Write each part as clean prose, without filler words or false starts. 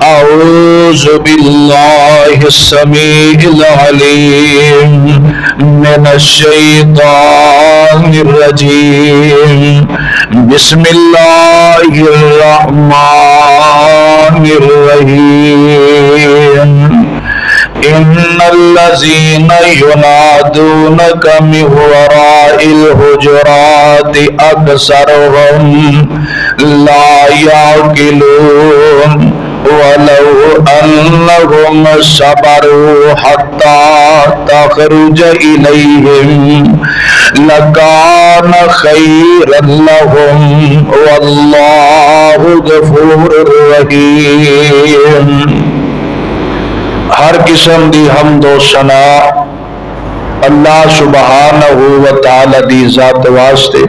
أعوذ بالله السميع العليم من الشيطان الرجيم بسم الله الرحمن الرحيم إن الذين ينادونك من وراء الحجرات أكثرهم لا يعقلون ولو أنهم صبروا حتى تخرج إليهم لكان خيرا لهم والله غفور رحيم। हर किस्म दी हमदो सना अल्लाह सुबहानहू व तआला दी जात वास्ते,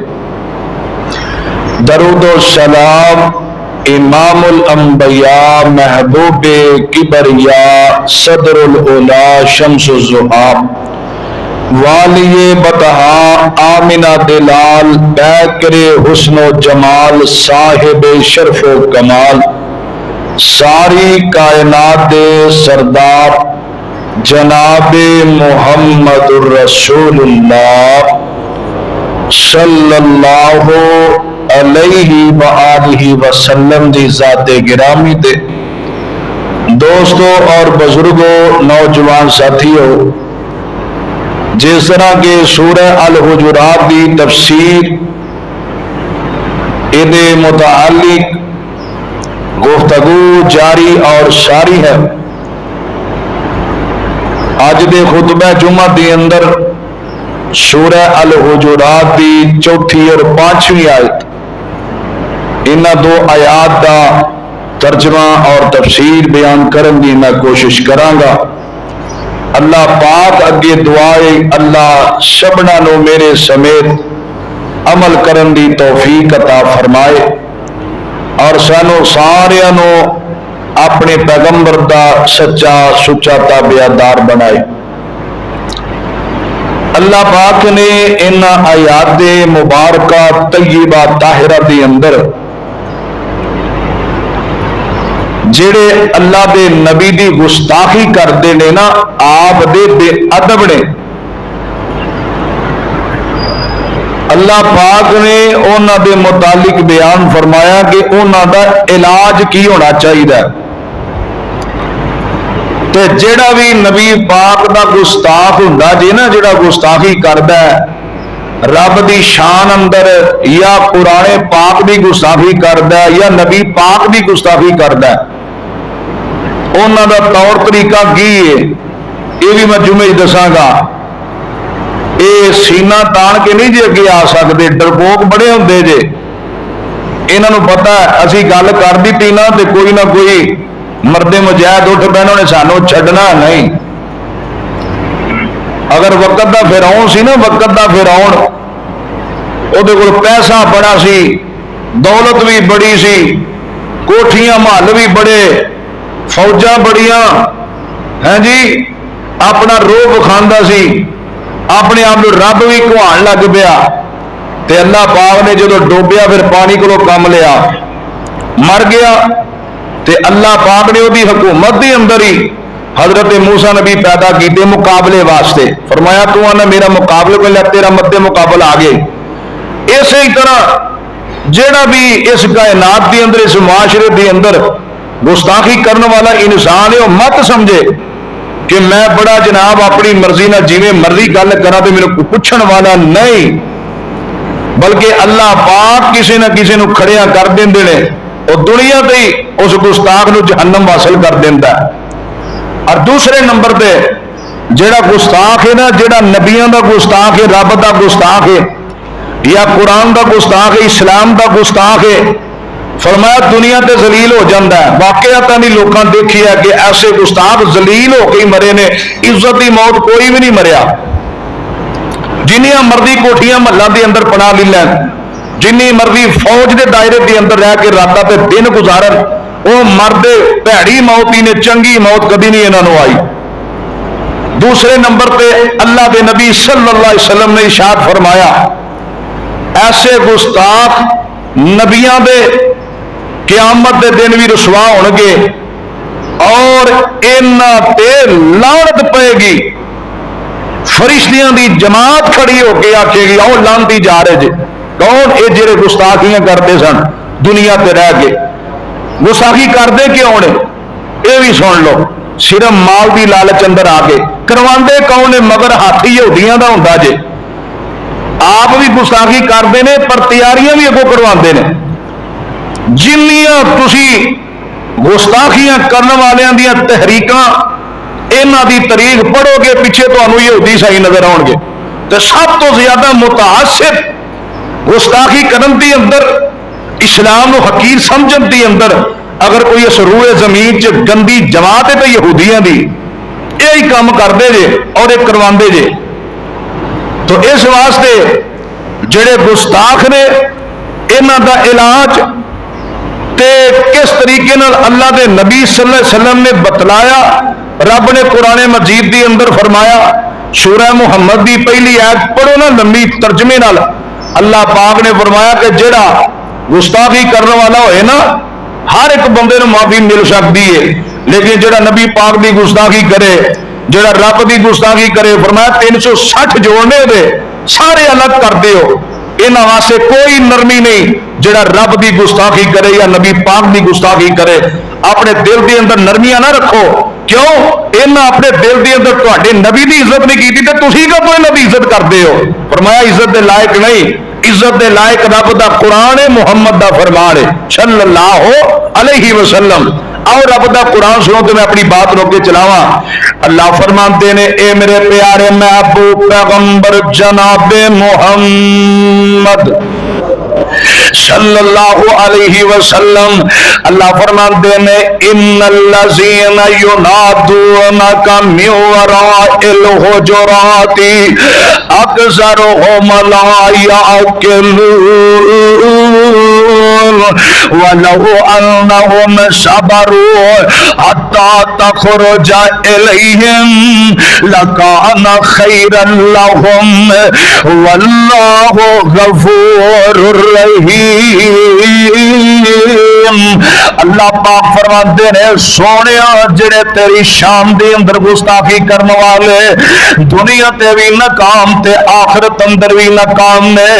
दरूदो सलाम इमामुल अंबिया महबूबे किबरिया सदरुल उला शम्सुज़्ज़ुहा वालिये बतहा आमिना दिलाल बैकरे हुस्नो जमाल साहिबे शर्फो कमाल सारी कायनात दे सरदार जनाबे मुहम्मदुर रसूलुल्लाह सल्लल्लाहु अलैहि व आलिहि वसल्लम दी ज़ाते गिरामी दे दोस्तों और बुजुर्गों, नौजवान साथियों, जिस तरह के सूरह अल हुजुरात दी तफसीर इदे मुतालिक गुफ्तगू जारी और सारी है। अज दे खुतबा जुमा के अंदर सूरह अल हुजुरात की चौथी और पांचवी आयत, इन्हां दो आयात का तर्जमा और तफसीर बयान करने की मैं कोशिश करांगा। अल्लाह पाक अगे दुआए अल्लाह सबना नो मेरे समेत अमल करने की तौफीक अता फरमाए और सानू सारियां नू अपने पैगंबर दा सच्चा सुच्चा ताबेदार बनाए। अल्लाह पाक ने इन आयात मुबारका तय्यबा ताहिरा दे अंदर जेड़े अल्लाह दे नबी दी गुस्ताखी करते ने ना, आप दे बेअदब ने, अल्लाह पाक ने उन्हां दे मुतालिक बयान फरमाया कि उन्हां दा इलाज की होना चाहिए। ते जेड़ा भी नबी पाक दा गुस्ताख हुंदा जी ना, जेड़ा गुस्ताखी करदा है रब दी शान अंदर या कुराने पाक दी गुस्ताखी करदा है या नबी पाक दी गुस्ताखी करदा है, उन्हां दा तौर तरीका की है ये भी मैं जुमे दसांगा। ये सीना तान के नहीं जे अगे आ सकते, डरपोक बड़े होंगे जे, इन्हों पता है असी गल कर दी ना तो कोई ना कोई मरदे मुजाहिद उठ पैना, उन्हें सानू छड्डना नहीं। अगर वक्त का फिरौन सी ना, वक्त का फिरौन, उहदे कोल पैसा बड़ा सी, दौलत भी बड़ी सी, कोठियां महल भी बड़े, फौजा बड़ियां हैं जी, अपना रोब खांदा सी, अपने आप रब भी घुआन लग पिया। ते अल्लाह पाक ने जो डोबिया फिर पानी को कम लिया, मर गया। ते अल्लाह पाक ने उसकी हुकूमत के अंदर ही हजरत मूसा नबी पैदा किए मुकाबले वास्ते, फरमाया तू आना मेरा मुकाबले को लिया, तेरा मद्दे मुकाबला आ गए। इस तरह जेड़ा भी इस कायनात के अंदर, इस मुआशरे के अंदर गुस्ताखी करने वाला इंसान है, वह मत समझे कि मैं बड़ा जनाब अपनी मर्जी ना जिवें मर्जी गल करा तो मेरे को पूछण वाला नहीं, बल्कि अल्लाह पाक किसी न किसी को खड़िया कर देंदे ने, और दुनिया ते ही उस गुस्ताख नूं जहन्नम हासिल कर देंदा है। और दूसरे नंबर पे जेड़ा गुस्ताख है ना, जेड़ा नबियों का गुस्ताख है, रब का गुस्ताख है या कुरान का गुस्ताख है, इस्लाम का गुस्ताख है, फरमाया दुनिया ते जलील हो जाता है। वाकयाता नहीं लोगों देखी है कि ऐसे गुस्ताख जलील होकर ही मरे ने, इज्जत की मौत कोई भी नहीं मरिया। जिन्नियां मर्जी कोठियां महलों के अंदर पना ली लैन, जिन्नी मर्जी फौज के दायरे के अंदर रह के रातां ते दिन गुजारन, वो मरदे भैड़ी मौत ही ने, चंगी मौत कभी नहीं इन्हों आई। दूसरे नंबर पे अल्लाह के नबी सल्लल्लाहु अलैहि वसल्लम ने इरशाद फरमाया, ऐसे गुस्ताख नबियां दे क़यामत के दिन भी रुसवा होणगे और इन्हां ते लानत पेगी। फरिश्तियां दी जमात खड़ी होके आखेगी आओ लानती जा रहे जे। कौन? ये जेड़े गुस्ताखियां करते सन दुनिया ते रह के। गुस्ताखी करते क्यों ने? यह भी सुन लो। सिर्फ माल की लालच अंदर आके करवाते कौन ने? मगर हाथ यहूदियों का होंदा जे। आप भी गुस्ताखी करते हैं पर तैयारियां भी अगों करवाते हैं। जिन्नियां तुसी गुस्ताखियां करने वालियां दियां तहरीकां इन्हां दी तारीख पढ़ोगे पिछे तुहानूं यहूदी सही नजर आउणगे। तो सब तो ज्यादा मुतासिर गुस्ताखी करन दी अंदर, इस्लाम नूं हकीर समझण दी अंदर अगर कोई इस रूए जमीन च गंदी जमात है तो यहूदियों की यही काम करते जे और ये करवाते जे। तो इस वास्ते जेड़े गुस्ताख ने इन्हां दा इलाज ते किस तरीके नाल अल्लाह के नबी सल्लल्लाहु अलैहि वसल्लम ने बतलाया। रब ने कुरान मजीद के अंदर फरमाया, सूरह मुहम्मद की पहली आयत पढ़ो ना लंबी तर्जमे नाल। अल्लाह पाक ने फरमाया कि जेड़ा गुस्ताखी करने वाला होए ना, हर एक बंदे को माफी मिल सकती है, लेकिन जेड़ा नबी पाक की गुस्ताखी करे, जेड़ा रब की गुस्ताखी करे, फरमाया 360 जोड़ने दे सारे अलग कर दियो। इन्हां वास्ते कोई नरमी नहीं। जेड़ा रब की गुस्ताखी करे या नबी पाक की गुस्ताखी करे, अपने दिल के अंदर नरमियां ना रखो। क्यों? इन्हां अपने दिल के अंदर तुहाडे नबी की इज्जत नहीं की तो तुसीं कदों इन्हां दी इज्जत करते हो? फरमाया इज्जत के लायक नहीं, इज्जत के लायक रब दा कुरान है, मुहम्मद दा फरमान है सल्लल्लाहु अलैहि वसल्लम। और रब दा कुरान सुनो तो मैं अपनी बात रोक के चलावा। अल्लाह फरमाते ने, ए मेरे प्यारे महबूब पैगंबर जनाबे मुहम्मद सल्लल्लाहु अलैहि वसल्लम, अल्लाह फरमाते ने, इन्नल्लज़ीना युनादूनका मिन वराइल हुजुराति अक्सरुहुम ला यअक़िलून वलौ अन्नहुम सबरू हत्ता तख़रुजा इलैहिम लकाना खैरन लहुम वल्लाहु गफूरुर अल्लाह पाक फरमाते ने, सोने जेड़े तेरी शाम के अंदर गुस्ताखी करने वाले दुनिया ते भी नाकाम ते आखिरत अंदर भी नाकाम ने।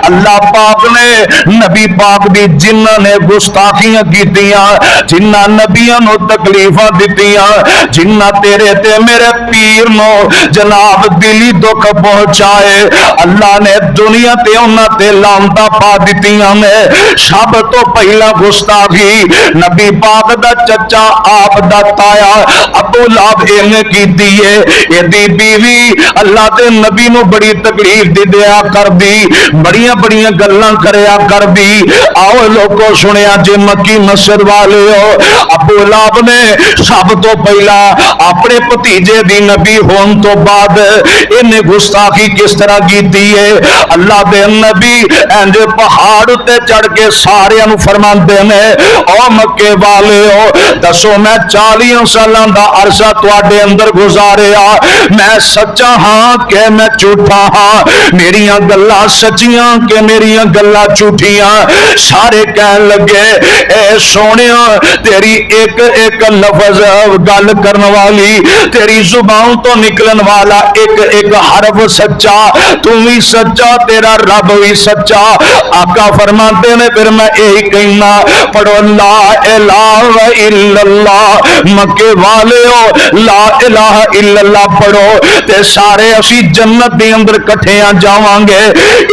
अल्लाह पाक ने नबी पाक दी जिन्हां ने गुस्ताखियां कीतियां, जिन्हां नबियां नूं तकलीफां दित्तियां, जिन्हां तेरे ते मेरे पीर नूं जनाब दिली दुख पहुंचाए, अल्लाह ने दुनिया ते उन्हां ते लानतां पा दित्तियां ने। सब तो पहला गुस्ताखी नबी पाक दा चचा आप दा ताया अबू लाभ इन्हें कीती है। एदी बीवी अल्लाह दे नबी नूं बड़ी तकलीफ दी दिया कर दी, बड़ियां बड़ियां गल्लां करया कर दी। आओ लोगों सुनिया जे मक्की मस्जिद वाले हो, अबू लाभ ने सब तो पहला अपने भतीजे दी नबी होने तो बाद इन्हें गुस्ताखी किस तरह कीती है। अल्लाह दे नबी इंज पहाड़ उत्ते चढ़ के सारियां नूं फरमांदे ने, ओ मक्के वाले हो, दसो मैं 40 सालों का अरसा तुहाडे अंदर गुजारिया, मैं सच्चा हाँ कि मैं झूठा हाँ? मेरियां गल्लां सच्चियां कि मेरियां गल्लां झूठियां? सारे कहन लगे, ए सोनिया तेरी एक एक लफज गल करने वाली, तेरी जुबान तो निकलन वाला एक एक हरफ सच्चा, तू भी सच्चा, तेरा रब भी सच्चा। आका फरमाते ने, फिर मैं यही कहना, पढ़ो ला इलाहा इल्लल्लाह। मक्के वाले हो ला इलाहा इल्लल्लाह पढ़ो ते सारे असी जन्नत दे अंदर कट्ठियां जावांगे।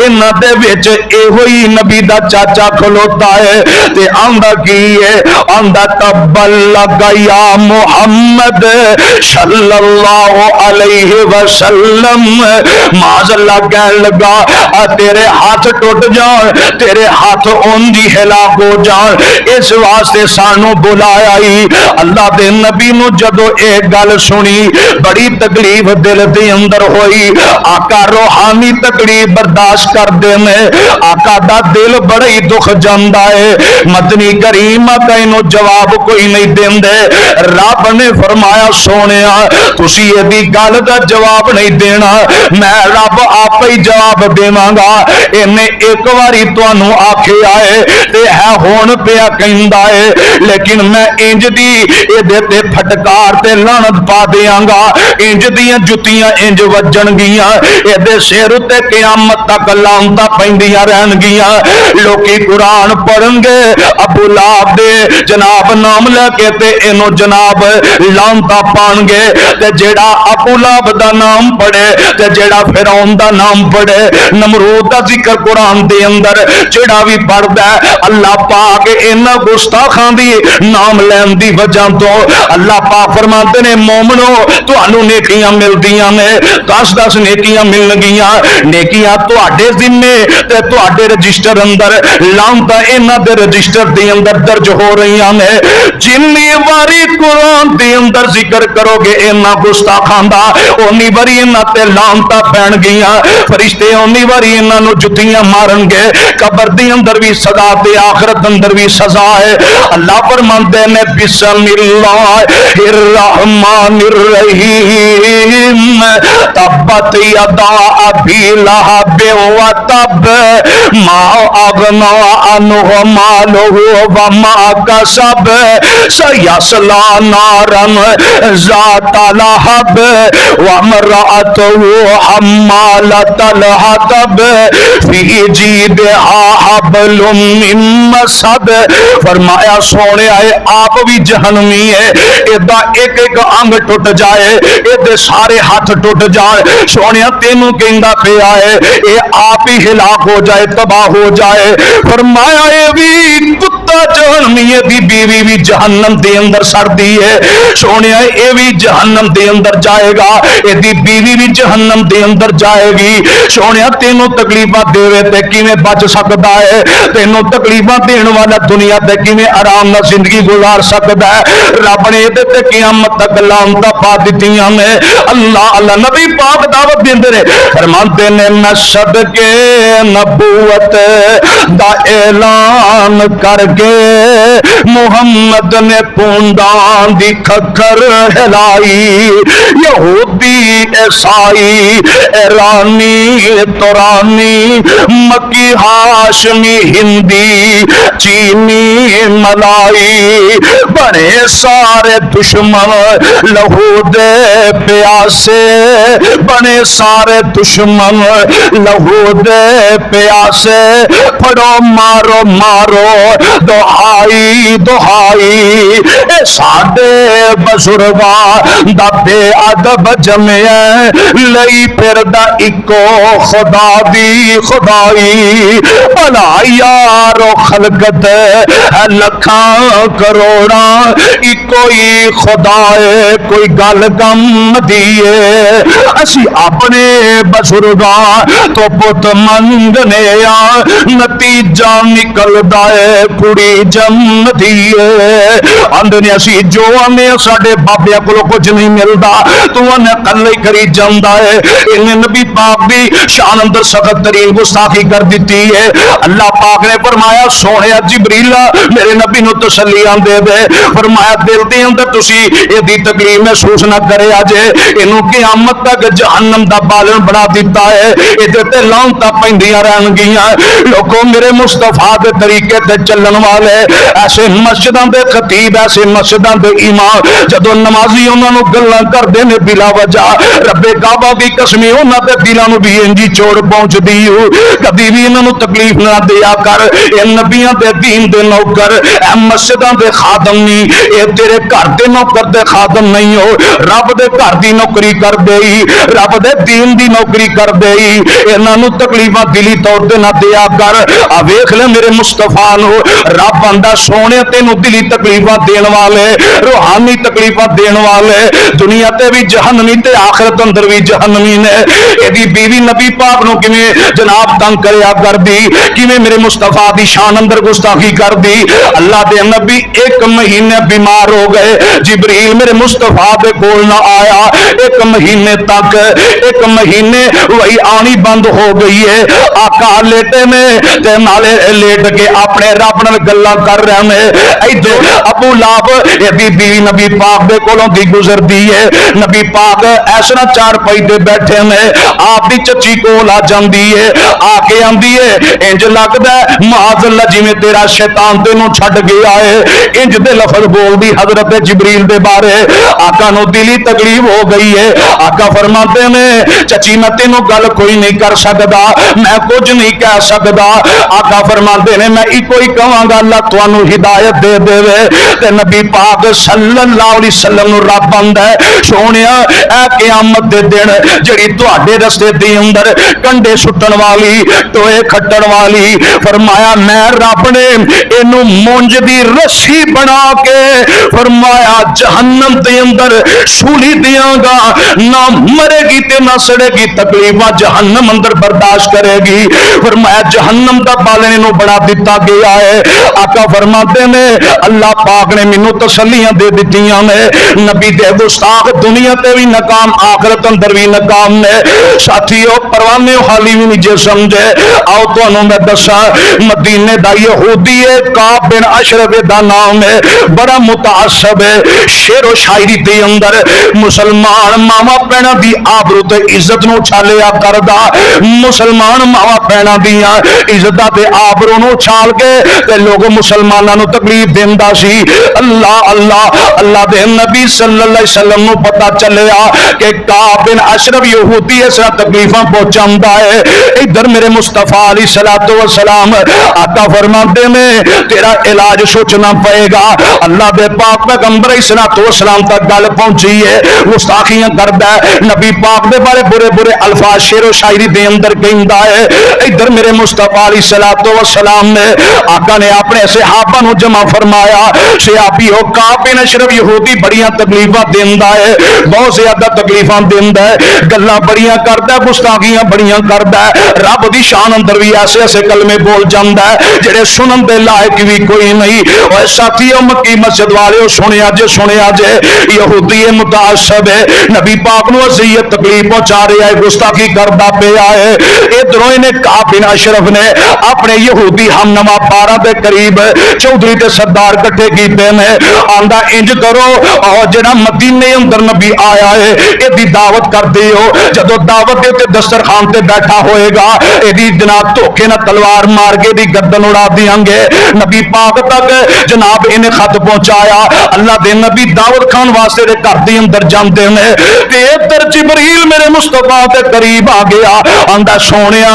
इन्हां दे विच इहो ही नबी दा चाचा खलोता है ते आंदा की है, आंदा तबल्लग या मुहम्मद सल्लल्लाहु अलैहि वसल्लम। माज़अल्लाह कहन लगा, तेरे हाथ टुट जान, तेरे हाथ ओंदी हिलाक हो जान, इस वास्ते सानू बुलाया ही। अल्लाह दे नबी नू जदों एक गल सुनी बड़ी तकलीफ दिल दे अंदर होई। आका रूहानी तकलीफ बर्दाश्त करदे ने, आका दा दिल बड़ा ही दुख जांदा है। मदनी करीम आका इनू जवाब कोई नहीं देंदे। रब ने फरमाया, सोनिया तुसी इहदी गल दा जवाब नहीं देना, मैं रब आप ही जवाब देवांगा। इन्हें एक बारी तुहानू आखिया है ते है हुण पिया कहंदा है, लेकिन मैं इंज दी इहदे ते फटकार ते लानत पा देंगा, इंज दियां जुत्तियां इंज वजणगियां, इहदे सिर उत्ते क़यामत तक लानतां पैंदियां रहणगियां। लोकी कुरान पढ़नगे अबू लाहब दे जनाब नाम लैके ते इनो जनाब लानतां पाणगे, ते जेड़ा अबू लाहब दा नाम पढ़े ते जेड़ा फिरौन दा नाम पढ़े, नमरूद दा जिक्र कुरान दे अंदर जेड़ा भी पढ़दा है, अल्लाह पाक इन्हां गुस्ताखां दी नाम लैन दी वजह तो अल्लाह पाक फरमाते ने मोमनो तुहानू नेकियां मिलदियां ने, 10-10 नेकियां मिलणगियां, नेकियां तुहाडे जिम्मे ते तुहाडे रजिस्टर अंदर, लानतां इन्हां दे रजिस्टर दे अंदर दर्ज हो रही ने। जिन्नी वारी कुरान दे अंदर जिक्र करोगे इन्हां गुस्ताखां दा, उन्नी वारी इन्हां ते लानतां पैणगियां, फरिश्ते उन्नी वारी इन्हां नू जुत्तियां मारनगे, कबर दे अंदर भी सजा ते आखिरत अंदर भी सजा है। अल्लाह फरमाते ने बिस्मिल्लाहिर रहमानिर रहीम तब्बत यदा अबी लहब व तब मा अगना अन्हु मालुहु व मा कसब सयस्ला नारन ज़ाता लहब व इम्रअतुहु हम्मालतल हतब फी जीदिहा हब्लुम मिन मसद। फरमाया सोने आए आप भी जहन्नमी है, इदा एक एक अंग टुट जाए, इहदे सारे हाथ टुट जाए, सोने तेनू कहंदा पिया है ये आप ही हिलाक हो जाए, तबाह हो जाए। फरमाया ये भी कुत्ता जहन्नमी है, दी बीवी भी जहन्नम दे अंदर सड़दी है, सोने ये भी जहन्नम दे अंदर जाएगा, यदि बीवी भी जहन्नम दे अंदर जाएगी। सोने तेनू तकलीफा देवे ते किवें बच सकता है, तेनू तकलीफा देने वाला दुनिया ते किवें आराम नाल जिंदगी गुजार सकता है। रब ने इहदे ते क़यामत तक लानतां पा दित्तियां ने। अल्लाह अल्लाह नबी पाक दावत देंदे ने, फरमाते ने मैं सदके नबूवत दा ऐलान करके मुहम्मद ने पूंदां दी खखर हिलाई, यहूदी ईसाई ईरानी तुरानी मक्की हाशमी हिंदी चीनी मलाई बने सारे दुश्मन लहू दे प्यासे, बने सारे दुश्मन लहू दे प्यासे, फड़ो मारो मारो दुहाई दुहाई, ए साडे बजुर्गा दा बेअदब जमिया लई फिरदा इको खुदा दी खुदाई। भला यारो खलकत है लखां करोड़ा, इको ही खुदा है कोई गल कम दिए। असी अपने बजुर्गा तो पुत मंगने आ, नतीजा निकलदा है कुड़ी जम दिए। आंदे असी जो आने साडे बाबिया कोलों कुछ नहीं मिलता, तू आने कल ही करी जांदा है। इन्हें नबी पाक दी शान अंदर सख्त तरीन गुस्ताखी कर दी है। अल्लाह पाक ने फरमाया सोने जिबरील मेरे नबी नू तसल्लियां दे दे, फरमाया दिल दे अंदर तुसी इहदी तकलीफ महसूस ना करे, अजे इनू क़यामत तक जहन्नम दा बालन बना दिता है, इहदे ते लानतां पैंदियां रहणगियां। लोगों मेरे मुस्तफा दे तरीके ते चलण वाले ऐसे मस्जिदां दे खतीब, ऐसे मस्जिदां दे इमाम जदों नमाजी उन्हां नू गल्लां करदे ने बिला वजह, रब्बे काबा दी कसम उन्हां दे दिलां नू भी इंजी चोट पहुंचदी हो। कभी भी इन्हां नू तकलीफ ना दिया कर, ये नबियां दे दीन दे नौकर, ए मस्जिदां दे खादम नहीं, ये तेरे घर दे नौकर दे खादम नहीं हो, रब दे घर दी नौकरी कर दे, रब दे दीन दी नौकरी कर दे, इन्हां नू तकलीफां दिली तौर ते ना दिया कर। आ वेख ले मेरे मुस्तफा नू रब आंदा सोने तेनू दिली तकलीफां देण वाले, रूहानी तकलीफां देण वाले, दुनिया ते भी जहन्नमी ते आखिरत अंदर भी जहन्नमी ने। एदी बीवी नबी पाक नू किवें जनाब तंग करया कर दी, किवें मेरे मुस्तफा दी शान अंदर गुस्ताखी कर दी। अल्लाह दे नबी एक महीने बीमार हो गए, जिब्रील मेरे मुस्तफा दे कोल ना आया, एक महीने तक, एक महीने वही आनी बंद हो गई है। आका आका लेटे ने ते नाले लेट के अपने रब नाल गल्लां कर रहे हैं। इधर अबू लाभ एदी बीवी नबी पाक दे कोलों दी गुजरदी है। नबी पाक ऐसा चार पाई दे बैठे ने, आप दी चची कोल आ जांदी है, आके आंदी है इंज लगदा माज़अल्लाह जिवें तेरा शैतान तेनू छड्ड गया है। इंज दे लफज बोलदी हजरत जिबरील दे बारे। आका नू दिली तकलीफ हो गई है। आका फरमाते ने चची मैं तेनू गल कोई नहीं कर सकदा, मैं कुछ नहीं कह सकदा। आका फरमाते ने मैं इको ही कहांगा अल्लाह तुहानू हिदायत दे देवे। ते नबी पाक सल्लल्लाहु अलैहि वसल्लम नू रब आंदा है सोनिया ए क़यामत दे दिन जिहड़ी तुहाडे रस्ते दे अंदर कंडे सुट्टण वाली टोए खट्टण वाली, फरमाया मैं रब ने इनू मुंज दी रस्सी बना के फरमाया जहन्नम दे अंदर सूली दियांगा, ना मरेगी ते ना सड़ेगी, तकलीफां जहन्नम अंदर बर्दाश्त करेगी। फरमाया जहन्नम दा बालन इनू बना दिता गया है। आका फरमाते ने अल्लाह पाक ने मैनू तसल्लियां दे दित्तियां ने। नबी दे गुस्ताख दुनिया ते भी नाकाम आखिरत अंदर भी नाकाम ने। साथियों परवाने हाली भी नहीं जे समझे। आओ तुहानू मैं दसा मदीने दा यहूदी है काब बिन अशरफ दा नाम है, बड़ा मुतासब है। शेरो शायरी दे अंदर मुसलमान मावा भैणा दी आबरू ते इज्जत नू उछालिया करदा। मुसलमान मावा भैणा दियां इज्जतां ते आबरू नू उछाल के ते लोग मुसलमानां नू तकलीफ देंदा सी। अल्लाह अल्लाह अल्लाह दे नबी सल्लल्लाहु अलैहि वसल्लम नू पता चलिया कि काब बिन अशरफ यहूदी इस तरह तकलीफां पहुंचांदा है। इधर मेरे मुस्तफा अलैहिस्सलातु वस्सलाम आका फरमाते ने तेरा इलाज सोचना पएगा। अल्लाह दे पाक पैगंबर अलैहिस्सलातु वस्सलाम तक गल पहुंची है, गुस्ताखियां करदा है, नबी पाक दे बारे बुरे बुरे अल्फाज शेरो शायरी दे अंदर कहंदा है। इधर मेरे मुस्तफा अलैहिस्सलातु वस्सलाम ने आका ने अपने सहाबा नू जमा फरमाया सहाबी हो काब बिन अशरफ यहूदी बड़ियां तकलीफां देंदा है, बहुत ज्यादा तकलीफां देंदा है, गल्लां बड़ियां करदा, गुस्ताखियां बड़ियां करदा है। रब दी शान अंदर भी ऐसे ऐसे कलमे बोल जांदा है जेड़े सुनन दे लायक भी कोई नहीं। और साथियों मक्की मस्जिद वाले सुनिया जे यहूदी मुतासब है, नबी पाक नू अज़ियत तकलीफ पहुंचा रहा है, गुस्ताखी करदा पिया है। इधरों इन्हें काब बिन अशरफ ने अपने यहूदी हमनमा 12 के करीब चौधरी ते सरदार इकट्ठे कीते ने। आंदा इंज करो और जेड़ा मदीने अंदर नबी आया है इसकी दावत कर दियो। जदों दावत दे ते दस्तरखान ते बैठा होएगा एदी जनाब धोखे ना तलवार मार के दी गर्दन उड़ा देंगे। नबी पाक तक जनाब इन्हें खत पहुंचाया। अल्लाह दे नबी दावत खान वास्ते दे घर दे अंदर जांदे ने ते इधर जिबरील मेरे मुस्तफा के करीब आ गया। आंदा सोनिया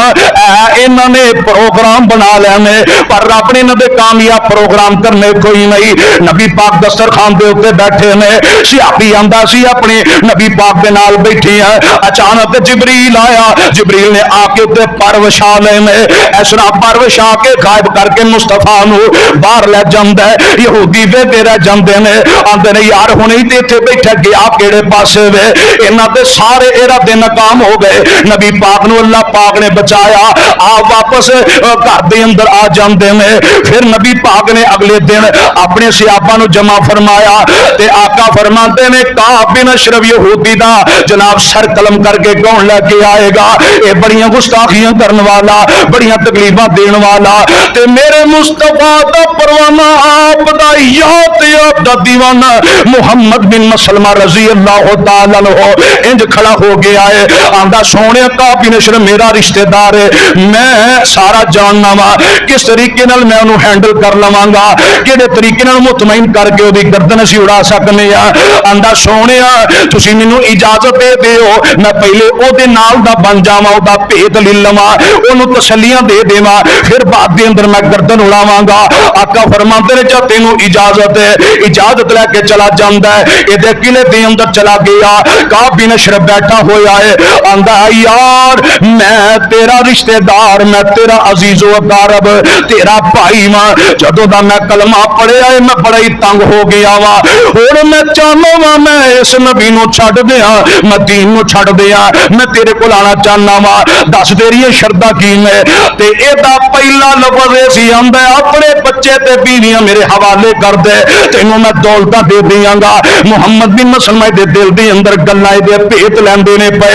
इन्हां ने प्रोग्राम बना लेने पर रब ने इन्हां दे कामयाब प्रोग्राम करने कोई नहीं। नबी पाक दस्तरखान दे उत्ते बैठे ने, सिहाबी आंदा सी अपने नबी पाक दे नाल बैठे हैं। अचानक जिबरील आया, जिबरील ने आके उत्ते पर विछा लेने, इस तरह पर विछा के गायब करके मुस्तफा नू बाहर ले जांदा है। यहूदी वे रह जांदे ने, आंदे ने यार हुणे ही ते इत्थे बैठा गया किहड़े पासे वे, इन्हां दे सारे इरादे नाकाम हो गए। नबी पाक नू अल्लाह पाक ने बचाया, आप वापस घर दे अंदर आ जांदे ने। फिर नबी पाक ने अगले दिन अपने सहाबा नू जमा फरमाया ते आका फरमाते ने काब बिन अशरफ यहूदी दा जनाब सर कलम करके कौन लेके आएगा? ये बड़ियां गुस्ताखियां करने वाला, बड़ियां तकलीफां देने वाला ते मेरे मुस्तफा दा परवाना आप दा याद दा दीवाना मुहम्मद बिन मसलमा रजी अल्लाह तआला अन्हु इंज खड़ा हो गया है। आंदा सोने काब बिन अशरफ मेरा रिश्तेदार है, मैं सारा जानना वा किस तरीके नाल मैं उन्हें हैंडल कर लवांगा, किहड़े तरीके नाल मुतमईन करके ओदी गर्दन असीं उड़ा सकने आ। आंदा सोने तुसीं मैनूं इजाजत दे दिओ मैं पहले ओदे नाल दा बन जावां, ओदा भेद ले लवां, ओनूं तसल्लियां दे देवां, फिर बाद दे अंदर मैं गर्दन उड़ावांगा। आका फरमाते ने जा तैनूं इजाजत है, इजाजत लैके चला जांदा है। इहदे किले दे अंदर चला गया, काब बिन अशरफ बैठा होया है। आंदा यार मैं तेरा रिश्तेदार, मैं तेरा अजीजो अकारब, तेरा भाई वां, जदों दा मैं कलमा पढ़िया है मैं बड़ा ही तंग हो गया वा। हुण मैं चाहना वा मैं इस नबी नूं छड्ड दियां, मैं दीन नूं छड्ड दियां, मैं तेरे कोल आना चाहना वा, दस तेरियां शर्तां की ने। ते एदा पहला लफ्ज़ ए सी आंदा अपने बच्चे ते बीवियां मेरे हवाले कर दे, तैनूं मैं दौलतां दे दियांगा। मुहम्मद बिन मसलमा दे दिल दे अंदर गल्लां दे भेत लैंदे ने पे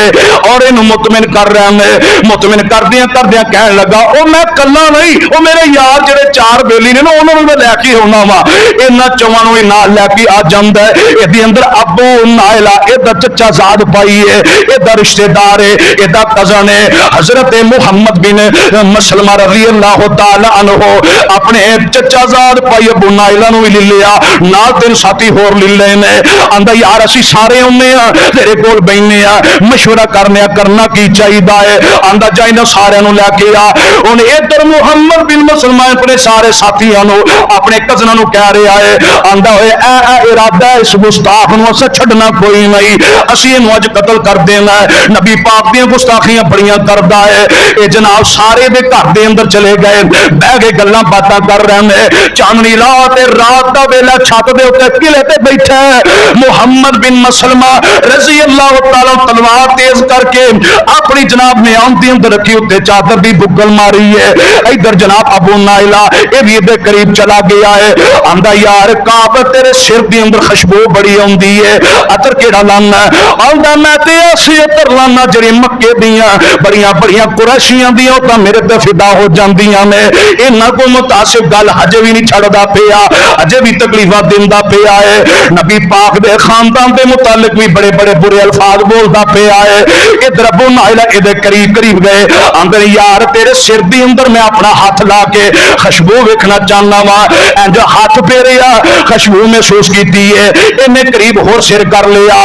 और इहनूं मुतमिन कर रहे ने। मुतमिन करदे करदियां करदियां कहन लगा ओ मैं कल्ला नहीं, ओ मेरे यार जेडे चार बेली ने ना उन्होंने मैं लैके आना वा। इन्हां चौवां नूं नाल लैके आ जांदा है। इहदे अंदर अबू नाइला इहदा चचा जाद पाई है, इहदा रिश्तेदार है, इहदा कजन है। हजरत मुहम्मद बिन मसलमा रज़ी अल्लाह तआला अन्हु अपने चचा जाद पाई अबू नाइला नूं भी ले लिया, नाल तीन साथी होर ले लए ने। आंदा यार असीं सारे आउंदे आ तेरे कोल बैठने आ, मशवरा करने करना की चाहिदा है। आंदा जा इन्हां सारियां नूं लैके आ। हुण इधर मुहम्मद बिन मसलमा अपने सारे साथियां नूं अपने कजनां नूं कह रहा है, आंदा होए ए इरादा है इस गुस्ताख नूं असां छड्डना कोई नहीं, असीं इहनूं अज कतल कर देना है। नबी पाक दीयां गुस्ताखियां बड़ियां करदा है। ये जनाब सारे दे घर दे अंदर चले गए, बह के गल्लां बातां कर रहे हैं। चांदनी रात रात का वेला छत दे उत्ते किले ते बैठा है मुहम्मद बिन मसलमा रज़ी अल्लाह तआला तलवार तेज करके अपनी जनाब ने आंदी अंदर रखी, उत्ते चादर दी बुगल मारी है। इधर जनाब अबू नाइला ये भी इहदे करीब चला गया है। आंदा यार काबा तेरे सिर दी अंदर खुशबू बड़ी आउंदी है, अतर केड़ा लाना? आंदा मैं ते ऐसी अतर लाना जेड़ी मक्के दियां बड़ियां बड़ियां कुरैशियां दियां तां मेरे ते फिदा हो जांदियां ने। इन्हां को मुतासिब गल हजे भी नहीं छड़दा पिया, अजे भी तकलीफां दिंदा पिया है। नबी पाक दे खानदान दे मुतालिक भी बड़े बड़े बुरे अल्फाज बोलदा पिया है। इधर अबू नाइला इहदे करीब करीब गए, आंदे यार तेरे सिर दी अंदर मैं अपना हाथ ला के खुशबू वेखना चाहना वा। इंज हाथ फेरिया, खुशबू महसूस की है, इन्हें करीब होर सिर कर लिया।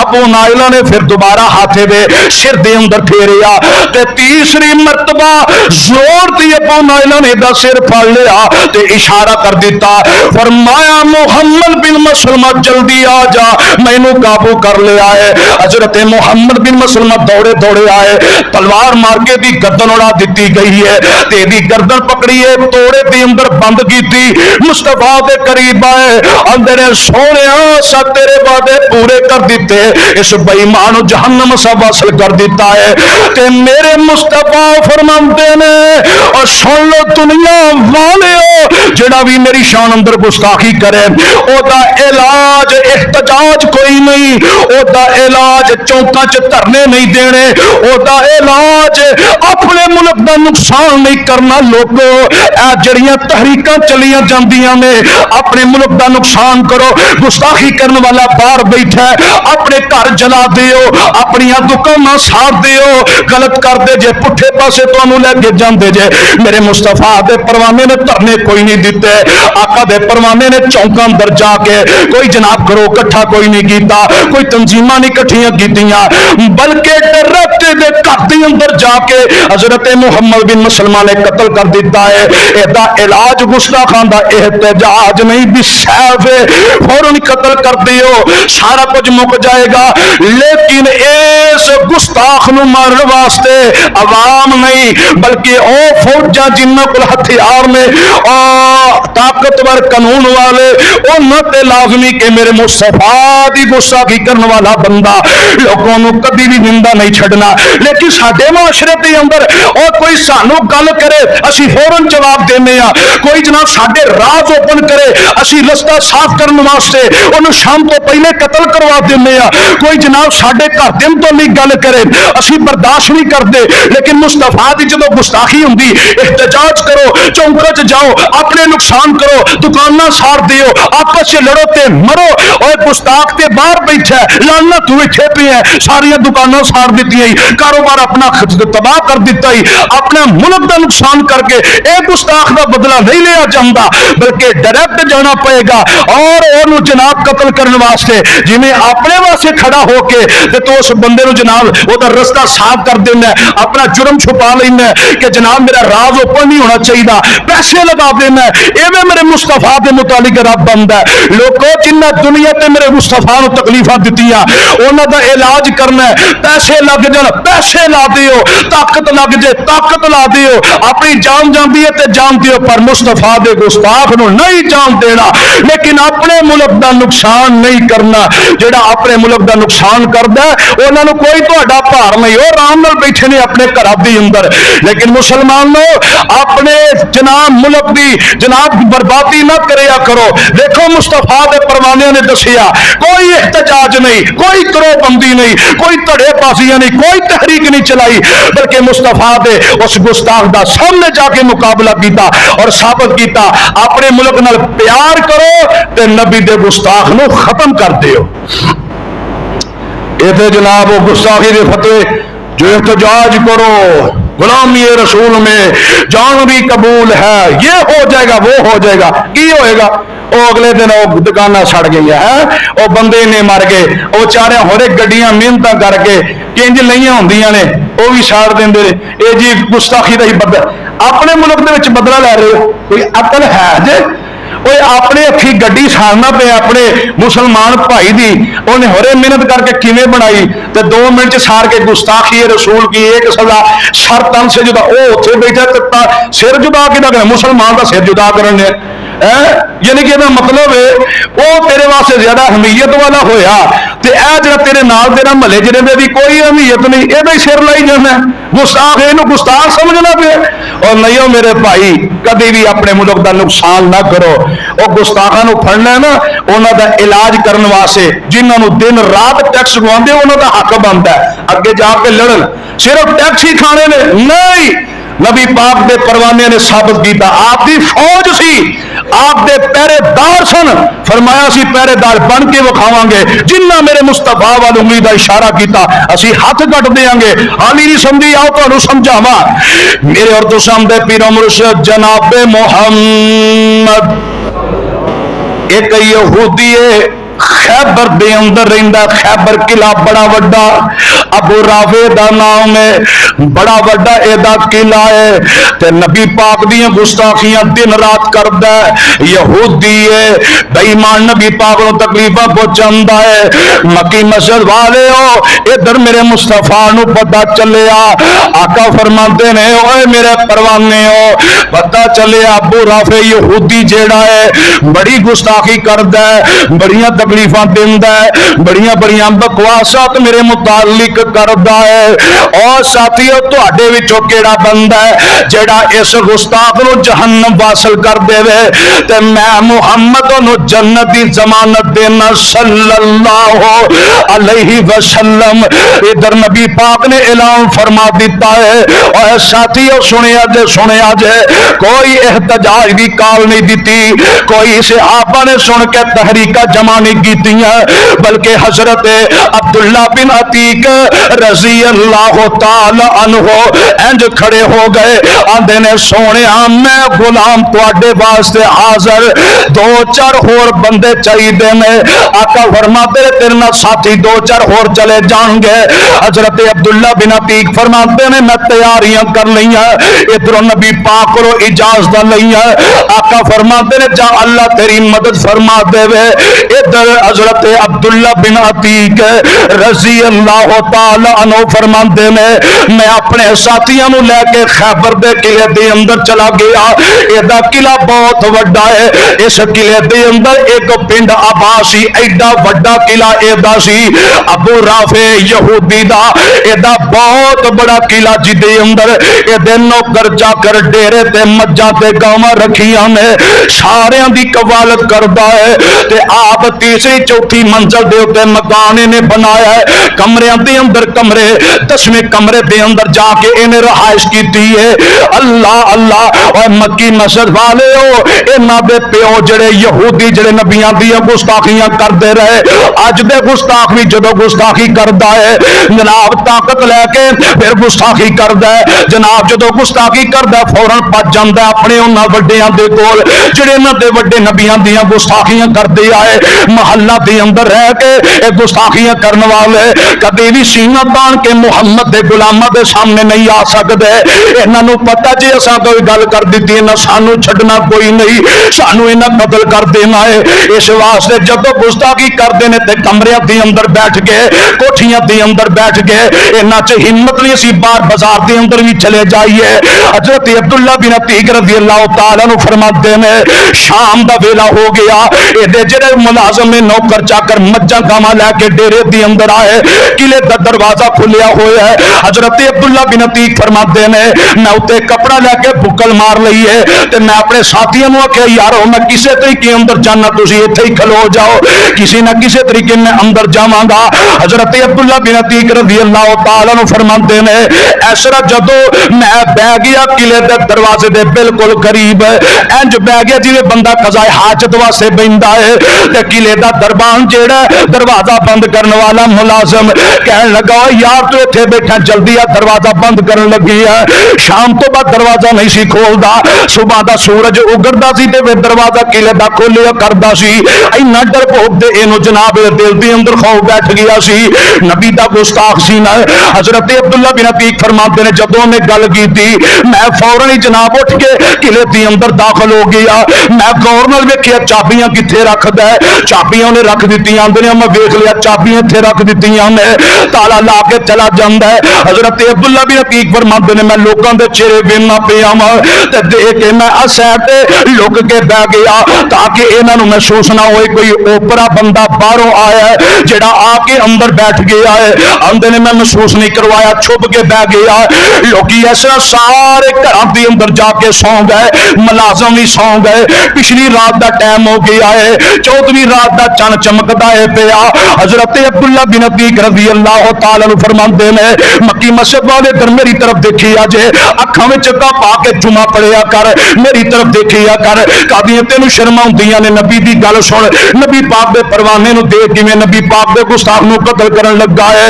अबू नाइला ने फिर दोबारा हाथ दे सिर दे अंदर फेरिया ते तीसरी मरतबा जोर दी अबू नाइला ने दा सिर फड़ लिया ते इशारा कर दिता, फरमाया मुहम्मद बिन मसलमा जल्दी आ जा, मैनू काबू कर लिया है। हजरत मुहम्मद बिन मसलमा दौड़े दौड़े आए, तलवार मार के दी गर्दन उड़ा दी गई है ते दी गर्दन पकड़ी है, तोड़े दे अंदर बंद की थी। मुस्तफा दे करीब आए, अंदर सोने सा तेरे वादे पूरे कर दिते, इस बेईमान जहन्नम सा वासल कर दिता है। ते मेरे मुस्तफा फरमाते ने और सुन लो दुनिया वाले जेड़ा भी मेरी शान अंदर गुस्ताखी करे ओदा इलाज एहतजाज कोई नहीं, ओदा इलाज चौंका च धरने नहीं देने, ओदा इलाज अपने मुल्क का नुकसान नहीं करना। लोगो जड़ियां तहरीकां चलियां जांदियां ने, अपने मुल्क का नुकसान करो, गुस्ताखी करने वाला बाहर बैठा है, अपने घर जला दियो, अपनी दुकानां साड़ दियो, गलत कर दे जे पुठे पासे तुहानू लेके जांदे जे। मेरे मुस्तफा दे परवाने ने धरने कोई नहीं दिते, आका दे परवाने ने चौंका अंदर जाके कोई जनाब करो इकट्ठा कोई नहीं कीता, कोई तंजीमां नहीं इकट्ठियां कीतियां, बल्कि डायरेक्ट दे घर दे अंदर जाके हजरत मुहम्मद बिन मसलमा ने कत्ल कर दिता है। एदा इलाज गुस्ताखां दा एहतजाज नहीं भी सैफ फौरन कत्ल कर दियो, सारा कुछ मुक जाएगा। लेकिन इस गुस्ताख नूं मारन वास्ते अवाम नहीं बल्कि ओ फौजा जिन्हां कोल हथियार ने ताकतवर कानून वाले उन्होंने लाजमी के मेरे मुस्तफा की गुस्ताखी करने वाला बंदा लोगों को कभी भी निंदा नहीं छड़ना। लेकिन साडे मुआशरे के अंदर और कोई सानू गल करे असी फौरन जवाब देने, कोई जनाब साडे राज ओपन करे असी रस्ता साफ करने वास्ते उन्होंने शाम तो पहले कतल करवा देने, कोई जनाब साडे घर दिन तो नहीं गल करे असी बर्दाश्त नहीं करते। लेकिन मुस्तफा की जो गुस्ताखी होंगी एहतजाज करो, चौंका च जाओ, अपने नुकसान करो, दुकाना साड़ दियो, आपस से लड़ो ते मरो। और गुस्ताख के बाहर बैठा है, लाना तू इत्थे पे है, सारिया दुकाना साड़ दी, कारोबार अपना तबाह कर दिता ही, अपना मुल्क का नुकसान करके एक गुस्ताख का बदला नहीं लिया जाता बल्कि डायरेक्ट जाना पड़ेगा और उन्होंने जनाब कतल करने वास्ते जिन्हें अपने वास्ते खड़ा होके तो उस बंदे को जनाब वो रस्ता साफ कर देना, अपना जुर्म छुपा लेना कि जनाब मेरा राज ओपन नहीं होना चाहिए, पैसे लगा देना। एवं मेरे मुस्तफा के मुतालिक रब बंदा है। लोगों जिन्ना दुनिया ते मेरे मुस्तफा को तकलीफा दित्तियां उन्हां दा इलाज करना है, पैसे लग जान पैसे ला दियो, ताकत लग जाए ताकत ला दियो, अपनी जान जाती है तो जान दियो, पर मुस्तफा दे गुस्ताख नूं नहीं जान देना, लेकिन अपने मुल्क का नुकसान नहीं करना। जेड़ा अपने मुल्क का नुकसान करता है उन्होंने कोई तुहाडा भार नहीं, वो आराम नाल बैठे ने अपने घर के अंदर। लेकिन मुसलमानों अपने जनाब मुल्क की जनाब बर्बादी ना करिया करो। देखो मुस्तफा के परवाने ने दसिया कोई एहतजाज नहीं, कोई करोबंदी नहीं, कोई धड़ेबाजियां नहीं, कोई तहरीक नहीं चलाई, बल्कि मुस्तफा दे उस गुस्ताख का सामने जाके मुकाबला किया और साबित किया अपने मुल्क नाल प्यार करो ते नबी दे गुस्ताख नूं खत्म कर दियो। इतने जनाब वो गुस्ताखी के फतवे जो एहतजाज करो गुलामी रसूल में जान भी कबूल है, ये हो जाएगा वो हो जाएगा, की होएगा? वो अगले दिन वो दुकाना सड़ गई है, वो बंदे ने मर गए, वो चारे होरे गड्डियां मेहनत करके किंज लईयां होंदियां ने वो भी साड़ देंदे ने। ये जी गुस्ताखी का ही बदला, अपने मुल्क दे विच बदला लै रहे हो, कोई अकल है जे? वो अपने हथी गड्डी साड़ना पे अपने मुसलमान भाई दी, उन्हें होरे मेहनत करके किवें बनाई तो 2 मिनट साड़ के गुस्ताखी रसूल की एक सजा सर तन से जुदा, वो उत्थे बैठा तो सिर जुदा कि मुसलमान का सिर जुदा करने, यानी कि मतलब है वो तेरे वास्ते ज्यादा अहमियत वाला होया ते ऐ जरा तेरे नाल तेरा महले जिन्हें भी कोई अहमियत नहीं, ये सिर लाई जाना गुस्ताख, इनू गुस्ताख समझना पे। और नहीं हो मेरे भाई कभी भी अपने मुल्क का नुकसान ना करो। और गुस्ताखा फड़ना है ना, उन्हों का इलाज करने वास्ते जिन्होंने दिन रात टैक्स गवाते उन्होंने हक बनता है अगे जाके लड़न, सिर्फ टैक्स ही खाने ने नहीं। नबी पाक दे परवाने ने साबित किया, आपकी फौज सी, आप दे पहरेदार सन, फरमाया सी पहरेदार बन के विखावांगे, जिन्ना मेरे मुस्तफा वाल उंगली का इशारा किया असी हाथ कट देंगे। हाली नहीं समझी, आओ तुहानू समझावा। मेरे और तुसां दे पीर मुर्शिद जनाब मुहम्मद एक यहूदी है खैबर दे अंदर रहिंदा, खैबर किला बड़ा वड्डा, अबू राफे दा नाम है, बड़ा वड्डा एदा किला है ते नबी पाक दी गुस्ताखियां दिन रात करदा है। यहूदी है बेईमान, नबी पाक नूं तकलीफां पहुंचांदा है। मक्की मस्जिद वाले हो इधर मेरे मुस्तफा नूं पता चलिया, आका फरमाते ने ओए मेरे परवाने हो पता चलिया अबू राफे यहूदी जेड़ा है बड़ी गुस्ताखी करदा है, बड़ियां तकलीफां दिंदा है, बड़ियां बड़ियां बकवासात मेरे मुतालिक करदा है। और साथियों तुहाडे विचों केड़ा बंदा है जेड़ा इस गुस्ताख नूं जहन्नम वासल कर देवे ते मैं मुहम्मद नूं जन्नत दी जमानत देना सल्लल्लाहु अलैहि वसल्लम। इधर नबी पाक ने ऐलान फरमा दिता है। और साथियों सुनिया जे कोई एहतजाज की काल नहीं दी, कोई सहाबा ने सुन के तहरीका जमा नहीं की, बल्कि हजरत अब्दुल्ला बिन अतीक रजी अल्लाह ताला अन्हो इंज खड़े हो गए, आंदे ने सोने मैं गुलाम तुहाडे वास्ते हाजिर, 2-4 होर बंदे चाहिए ने। आका फरमाते तेरे नाल साथी 2-4 होर चले जाएंगे। हजरत अब्दुल्ला बिन अतीक फरमाते ने मैं तैयारियां कर ली है, इधरों नबी पाक को इजाजत ली है। आका फरमाते ने जा अल्लाह तेरी मदद फरमा देवे। इधर हजरत अब्दुल्ला बिन अतीक रजी अल्लाह ताला अन्हु फरमाते ने मैं अपने साथियों को लेके खैबर दे किले दे अंदर चला गया। एदा किला बहुत वड्डा है, इस किले दे अंदर एक पिंड आबासी एडा वड्डा किला एदा सी अबू राफे यहूदी दा, एदा बहुत बड़ा किला जिदे अंदर एदे नौकर चाकर डेरे ते मज्जां ते गावां रखियां ने, सारियां दी कवालत करदा है ते आप तीसरी चौथी मंजिल दे उत्ते मकान इन्हें बनाया है, कमरियां दे अंदर कमरे, 10वें कमरे दे अंदर जाके इन्हें रहाइश की है। अल्लाह अल्लाह। और मक्की मस्जिद वाले हो इन्हां दे प्यो जड़े यहूदी जड़े नबियां दी गुस्ताखियां करते रहे, अज दे गुस्ताख भी जदों गुस्ताखी करता है जनाब ताकत लैके फिर गुस्ताखी करता है, जनाब जदों गुस्ताखी करता फौरन भज जाता अपने उन्हां वड्डियां दे कोल जेड़े इन्हां दे वड्डे नबियां दी गुस्ताखियां करते आए। महल्ला महलों के अंदर रह के गुस्ताखियां करने वाले कभी भी सीना तान के मुहम्मद के गुलामों के सामने नहीं आ सकते। इन्हों पता जी असा कोई गल कर दी ना सानू छड्डना कोई नहीं, सानू इन्हें कतल कर देना है। इस वास्ते जब गुस्ताखी करते हैं तो कमरिया के अंदर बैठ के, कोठियां के अंदर बैठ के, इन्हों च हिम्मत नहीं असी बाहर बाजार के अंदर भी चले जाइए। हजरत अब्दुल्ला बिन अतीक रज़ी अल्लाह तआला अन्हु फरमाते हैं शाम का वेला हो गया, ये जेडे मुलाजम ने नौकर चाकर मज्जा गावां लैके डेरे के अंदर आए, किले का दरवाजा खुलिया हुआ है। हजरत अब्दुल्ला बिन अतीक फरमाते हैं मैं उत्ते कपड़ा लैके बुक्कल मार लई है ते मैं अपने साथियों को आख्या यारो मैं किसी तरीके अंदर जाना, तुसीं इत्थे ही खलो जाओ, किसी ना किसी तरीके मैं अंदर जावांगा। हजरत अब्दुल्ला बिन अतीक रज़ी अल्लाह तआला अन्हु फरमाते हैं इस तरह जदों मैं बह गया किले के दरवाजे के बिल्कुल करीब, इंज बह गया जिवें बंदा कज़ाए हाजत वास्ते बहिंदा है, ते किले का दरबान जेड़ा दरवाजा बंद करने वाला मुलाजम कहने लगा यार तू इत्थे बैठा जल्दी आ दरवाजा बंद करन लगी है। शाम तो बाद दरवाजा नहीं सी खोलदा, सुबह का सूरज उगड़दा सी ते फिर दरवाजा किले का खोलिया करदा सी। इन्ना डरपोक ते इहनूं जनाब दिल के अंदर खौफ बैठ गया सी, नबी दा गुस्ताख सी ना। हजरत अब्दुल्ला बिन अतीक फरमाते ने जदों ने गल की मैं फौरन ही जनाब उठ के किले के अंदर दाखिल हो गया। मैं गौर नाल वेखिया चाबियां कित्थे रखदा है, चाबियां उन्हें रख दी आंदे मैं वेख लिया चाबियां इत्थे रख दी ने, ताला ला के चला जाता है। हजरत अब्दुल्ला बिन अतीक फरमाते ने मैं लोगों के चेहरे वेखना पिया ते देख के मैं सैड ते लुक के बह गया ताकि इन्हों महसूस ना होए कोई ओपरा बंदा बाहरों आया है जेड़ा आके अंदर बैठ गया है। आंदे ने मैं महसूस नहीं करवाया, छुप के बह गया। लोग इस तरह सारे घर के अंदर जाके सौ गए, मुलाजम भी सौ गए। पिछली रात का टाइम हो गया है, 14वीं रात का चन चमकदा है पिया। हजरत अब्दुल्ला बिन अतीक रज़ी अल्लाह तआला अन्हु फरमाते हैं मक्की मस्जिद वाले इधर मेरी तरफ देखी अजे अखां विच का पा के जुमा पढ़िया कर, मेरी तरफ देखिया कर, कादियां तेनू शर्म आउंदियां ने नबी दी गल सुन। नबी पाक दे परवाने नू देख किवें नबी पाक दे गुस्ताख नू कतल करन लगा है।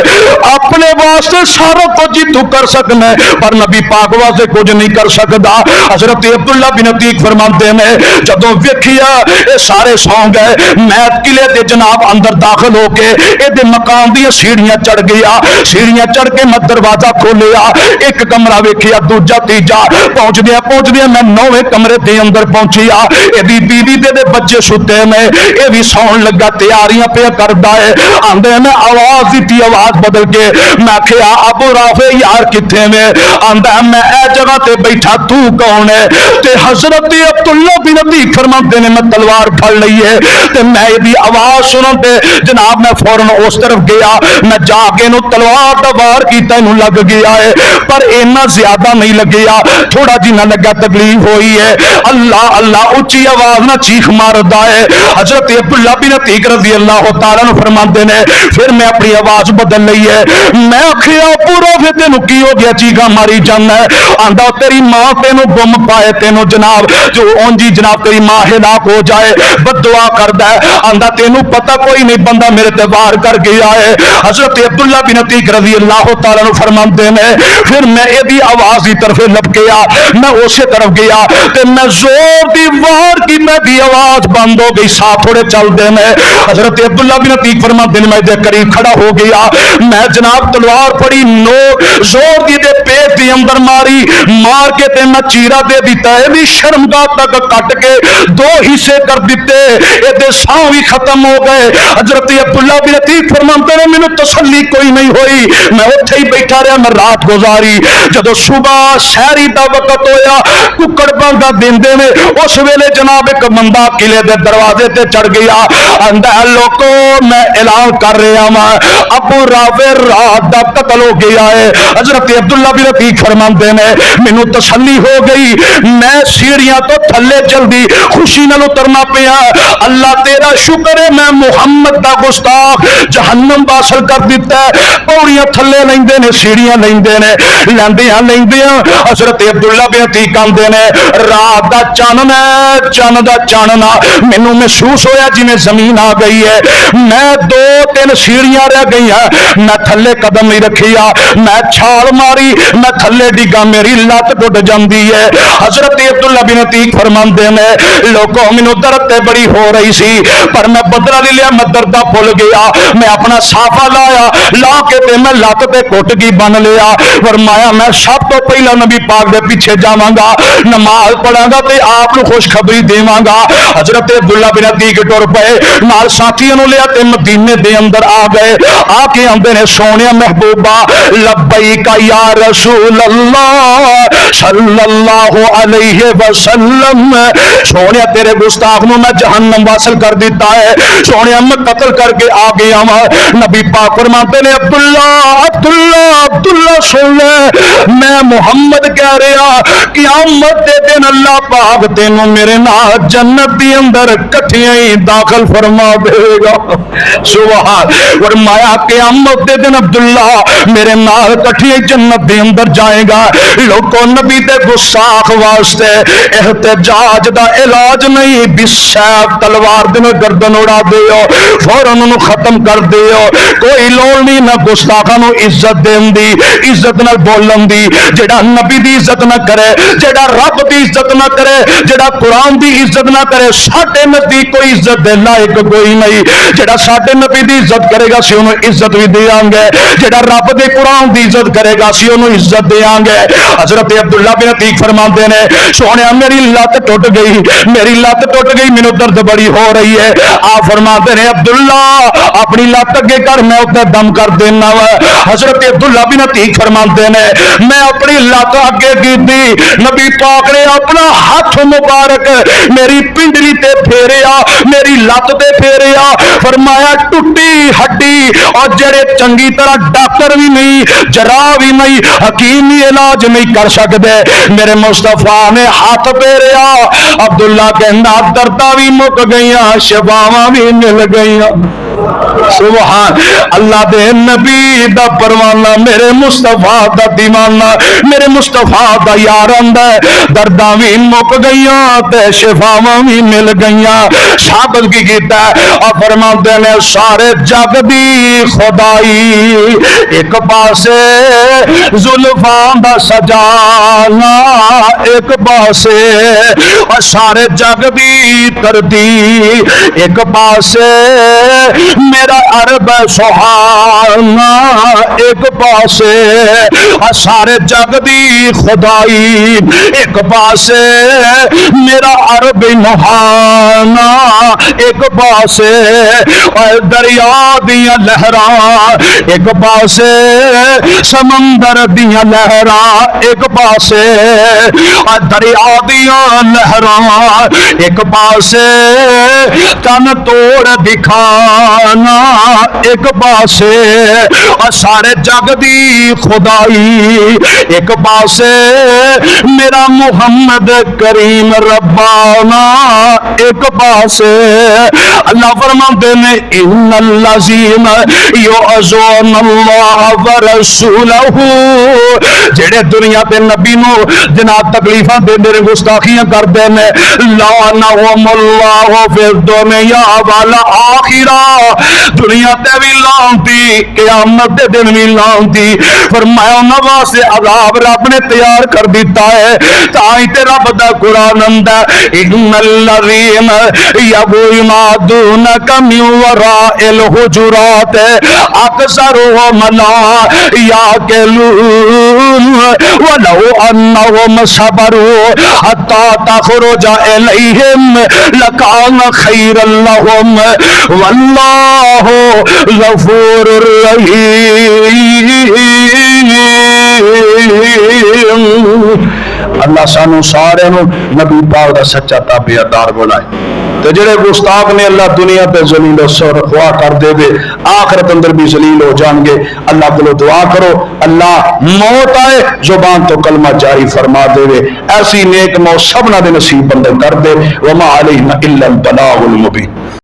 अपने वास्ते सारा कुछ ही तू कर सकना है पर नबी पाक वास्ते कुछ नहीं कर सकदा। हजरत अब्दुल्ला बिन अतीक फरमाते हैं जदों वेखिया ये सारे सौ गए, मैं किले दे जनाब अंदर दाखिल होके इहदे मकान दी सीढ़ियां चढ़ गया। सीढ़ियां चढ़ के मैं दरवाजा खोलिया, एक कमरा वेखिया, दूजा तीजा, पहुंचदिया मैं 9वें कमरे के अंदर पहुंचिया। यदि बीवी दे बच्चे सुते में यह भी सौन लगा, तैयारियां पे करता है। आंदे मैं आवाज दी, आवाज बदल के मैं आखिया अबू राफे यार किथे में? आंदा मैं ए जगह ते बैठा, तू कौन है? ते हजरत अब्दुल्ला बिन अतीक फरमाते ने मैं तलवार फड़ ली है ते मैं यदि आवाज सुनन ते जनाब मैं फौरन उस तरफ गया, मैं जाके नु तलवार दा वार कीता, इनू लग गया है पर इन्ना ज्यादा नहीं लगिया, थोड़ा जिन्ना लगा तकलीफ हुई है। अल्लाह अल्लाह उच्ची आवाज ना चीख मारदा है। हजरत अब्दुल्ला बिन अतीक रज़ी अल्लाह तआला अन्हु फरमाते ने फिर मैं अपनी आवाज बदल ली है। मैं आखिया पूरा फिर तेनू की हो गया चीखा मारी जाना है? आंदा तेरी मां तेनू गुम पाए, तेनू जनाब जो ओंजी जनाब तेरी मां हिलाक हो जाए बददुआ करदा है। आंदा तेनू पता कोई नहीं बंदा मेरे ते वार कर गया है। हजरत अब्दुल्ला बिन अतीक रज़ी अल्लाह तआला अन्हु फरमाते ने फिर मैं यदी आवाज की तरफ लपकिया, मैं उसे तरफ गया ते मैं जोर दी वार की, मैं भी आवाज बंद हो गई, साथ थोड़े चलते हैं। हजरत अब्दुल्ला बिन अतीक फरमाते ने मैं दे करीब खड़ा हो गया, मैं जनाब तलवार पड़ी नो जोर दी दे पेट के अंदर मारी, मार के ते मैं चीरा दे दिता है भी शर्मगाह तक कट के 2 हिस्से कर दिते, ये साह भी खत्म हो गए। हजरत अब्दुल्ला बिन अतीक फरमाते ने मैनू तसल्ली कोई नहीं हुई, मैं उत्थे ही बैठा रहा, मैं रात गुजारी। जदों सुबह शहरी का वक्त होया, कुकड़ बंदा देंदे ने, उस वेले जनाब एक बंदा किले के दरवाजे ते चढ़ गया। आंदा लोको मैं ऐलान कर रहा मैं अबू राफे रात का कतल हो गया है। हजरत अब्दुल्ला बिन अतीक फरमाते ने मैनू तसल्ली हो गई, मैं सीढ़ियां तो थले जल्दी खुशी नाल उतरना पिया। अल्लाह तेरा शुक्र है मैं मुहम्मद का गुस्ताख जहन्नम वासल कर दिता है। पौड़ियां थले लेंदे ने, सीढ़ियां लेंदे ने, लैंदियां हजरत अब्दुल्ला बिन अतीक आंदे ने रात का चानना, चन का चानना मैनू महसूस होया जिवें जमीन आ गई है। मैं 2-3 सीढ़ियां रह गई हैं, मैं थले कदम नहीं रखिया, मैं छाल मारी, मैं थले डिगा, मेरी लत टुट जाती है। हजरत अब्दुल्ला बिन अतीक फरमाते ने लोगों मैनू दर्द ते बड़ी हो रही सी पर मैं बदला नहीं लिया, मैं दर्दा भुल गया, मैं अपना साफा लाया, ला के ते मैं लत ते घुट की बन लिया। फरमाया मैं सब तो पहला नबी पाक दे पीछे जावांगा, नमाज पढ़ांगा ते आप नूं खुशखबरी देवांगा। हजरत अब्दुल्ला बिन अतीक टुर पे नाल साथियों नूं लिया ते मदीने दे अंदर आ गए। आके आंदे ने सोनिया महबूबा लब्बैक या रसूल अल्लाह सल्लल्लाहु अलैहि वसल्लम, सोनिया तेरे गुस्ताख नूं मैं जहन्नम वासल कर दिता है, सोनिया मैं कत्ल करके आ गया वां। नबी पाक फरमाते ने अब्दुल्ला अब्दुल्ला अब्दुल्ला सुन ले, मैं मुहम्मद कह रहा क़यामत दे दिन अल्लाह पाक तेनों मेरे नाल जन्नत दे अंदर कट्ठियां ही दाखिल फरमा देगा। सुभान। फरमाया क़यामत दे दिन अब्दुल्ला मेरे नाल कट्ठियां जन्नत दे अंदर जाएगा। लोगों नबी दे गुस्ताख वास्ते एहतजाज दा इलाज नहीं, बिसैफ तलवार दे नाल गर्दन उड़ा दियो, फौरन उन्हें खत्म कर दियो, कोई लोड़ नहीं ना गुस्ताखा नूं इज्जत देन दी, इज्जत नाल बोलन दी। जेड़ा नबी दी इज्जत ना करे, जेड़ा रब दी इज्जत ना करे, जेड़ा कुरान दी इज्जत ना करे, साडे नजदीक कोई इज्जत दे लायक कोई नहीं। जेड़ा साडे नबी दी इज्जत करेगा सी उन्हें इज्जत भी देंगे, जेड़ा रब दे कुरान दी इज्जत करेगा सी उन्हें इज्जत देंगे। हजरत अब्दुल्ला बिन अतीक फरमाते ने सोने मेरी लत टुट गई, मेरी लत टुट गई, मैनू दर्द बड़ी हो रही है। आप फरमाते ने अब्दुल्ला अपनी लत अगे कर, मैं उत्ते दम कर देना वा। हजरत अब्दुल्ला बिन अतीक फरमाते ने मैं अपनी लत अगे की, नबी पाक ने अपना हाथ मुबारक मेरी पिंडली ते फेरिया, मेरी लत ते फेरिया। फरमाया टुटी हड्डी और जेड़े चंगी तरह डॉक्टर भी नहीं, जराह भी नहीं, हकीम भी इलाज नहीं कर सकते, मेरे मुस्तफा ने हाथ फेरिया। अब्दुल्ला कहना दर्दा भी मुक गई, शफावां भी मिल गई। सुभान अल्लाह दे नबी दा परवाना, मेरे मुस्तफा दा दीवाना, मेरे मुस्तफा दा यार आंदा, दर्दां भी मुक गईयां ते शिफावां भी मिल गईयां। साबित की कीता और फरमाते ने सारे जग दी खुदाई एक पासे जुल्फां दा सजाना, एक पासे और सारे जग दी करदी, एक पासे मेरा अरब सुहाना, एक पासे सारे जग दी खुदाई, एक पासे मेरा अरब मुहाना, एक पासे दरिया दियां लहरां, एक पासे समंदर दियां लहरां, एक पासे दरिया दियां लहरां, एक पासे तन तोड़ दिखाना, एक पासे सारे जग दी खुदाई, एक पासे मेरा मुहम्मद करीम रब्बाना, एक पासे अल्लाह फरमाते ने इन्नल्लज़ीन युअज़ूनल्लाह व रसूलहू, जेड़े दुनिया ते नबी नूं जनाब तकलीफां देंदे ने, गुस्ताखियां करदे ने, लानहुमुल्लाहु फिद दुनिया वल आखिरा, दुनिया ते भी लानती, क़यामत दे दिन भी लानती। फरमाया उन्हां वास्ते अज़ाब रब ने तैयार कर दिता है। ताई ते रब दा कुरान आंदा इन्नल्लज़ीन युनादूनका मिन वराइल हुजुरात अक्सरुहुम ला याक़िलून वलौ अन्नहुम सबरू हत्ता तख़रुजा इलैहिम लकान खैरन लहुम वल्लाहु गफूरुर रहीम। अल्लाह सानू सारे नबी पाक दा सच्चा ताबेदार बनाए। तो जेड़े गुस्ताख ने अल्लाह दुनिया पे जलील रखवा कर दे, आखिरत अंदर भी जलील हो जाएंगे। अल्लाह को दुआ करो अल्लाह मौत आए जुबान तो कलमा जारी फरमा दे, ऐसी नेक मौत सबना दे नसीब बंदे कर दे। वमा अलैना इल्लल बलागुल मुबीन।